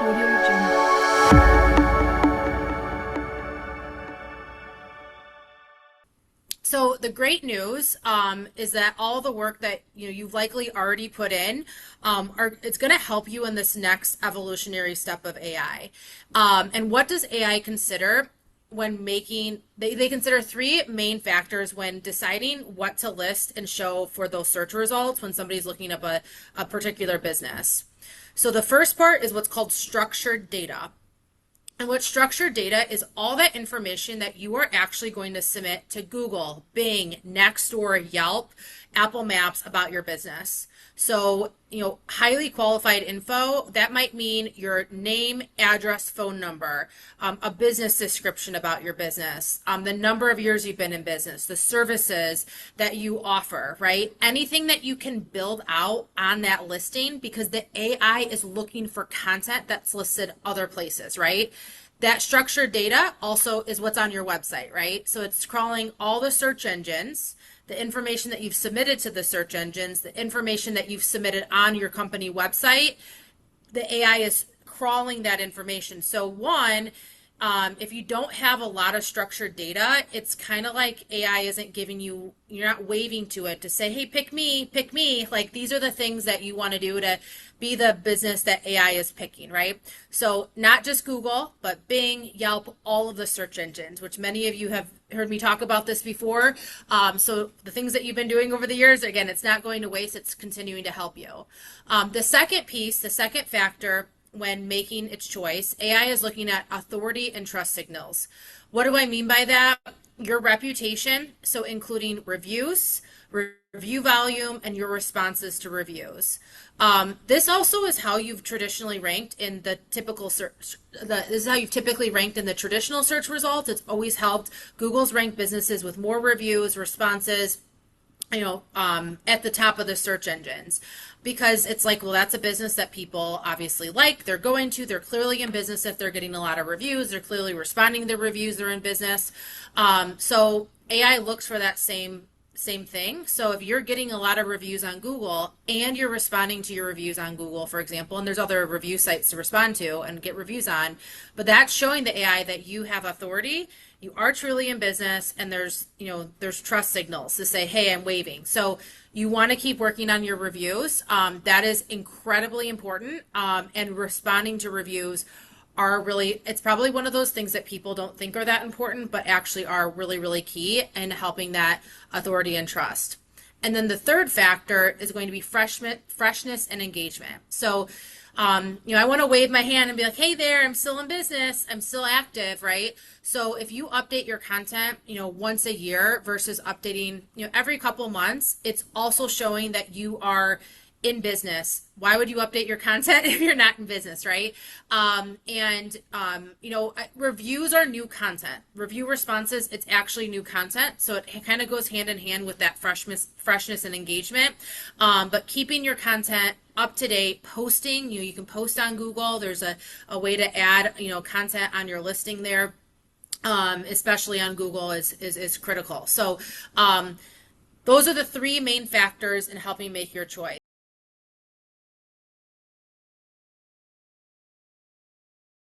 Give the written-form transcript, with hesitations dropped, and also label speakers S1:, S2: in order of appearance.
S1: Audio Jungle.
S2: So the great news is that all the work that you've likely already put in, it's going to help you in this next evolutionary step of AI. And what does AI consider when making? They consider three main factors when deciding what to list and show for those search results when somebody's looking up a particular business. So the first part is what's called structured data. And what structured data is all that information that you are actually going to submit to Google, Bing, Nextdoor, Yelp, Apple Maps about your business. So, highly qualified info, that might mean your name, address, phone number, a business description about your business, the number of years you've been in business, the services that you offer, right? Anything that you can build out on that listing because the AI is looking for content that's listed other places, right? That structured data also is what's on your website, right? So it's crawling all the search engines, the information that you've submitted to the search engines, the information that you've submitted on your company website. The AI is crawling that information. So one, if you don't have a lot of structured data, it's kind of like AI isn't giving you, you're not waving to it to say, hey, pick me, pick me. Like these are the things that you want to do to be the business that AI is picking, right? So not just Google, but Bing, Yelp, all of the search engines, which many of you have heard me talk about this before. So the things that you've been doing over the years, again, it's not going to waste, it's continuing to help you. The second piece, the second factor, when making its choice, AI is looking at authority and trust signals. What do I mean by that? Your reputation, so including reviews, review volume, and your responses to reviews. This also is how you've traditionally ranked in the typical search. This is how you've typically ranked in the traditional search results. It's always helped. Google's ranked businesses with more reviews, responses, at the top of the search engines because it's like, well, that's a business that people obviously like. They're clearly in business if they're getting a lot of reviews. They're clearly responding to the reviews. They're in business. So AI looks for that same thing. So if you're getting a lot of reviews on Google and you're responding to your reviews on Google, for example, and there's other review sites to respond to and get reviews on, but that's showing the AI that you have authority, you are truly in business, and there's trust signals to say, hey, I'm waving. So you want to keep working on your reviews. That is incredibly important. And responding to reviews it's probably one of those things that people don't think are that important, but actually are really, really key in helping that authority and trust. And then the third factor is going to be freshness and engagement. So, I want to wave my hand and be like, hey there, I'm still in business. I'm still active, right? So if you update your content, once a year versus updating, every couple months, it's also showing that you are in business. Why would you update your content if you're not in business, right? Reviews are new content. Review responses, it's actually new content. So it kind of goes hand in hand with that freshness and engagement. But keeping your content up to date, posting, you can post on Google. There's a way to add, content on your listing there, especially on Google is critical. So, those are the three main factors in helping make your choice.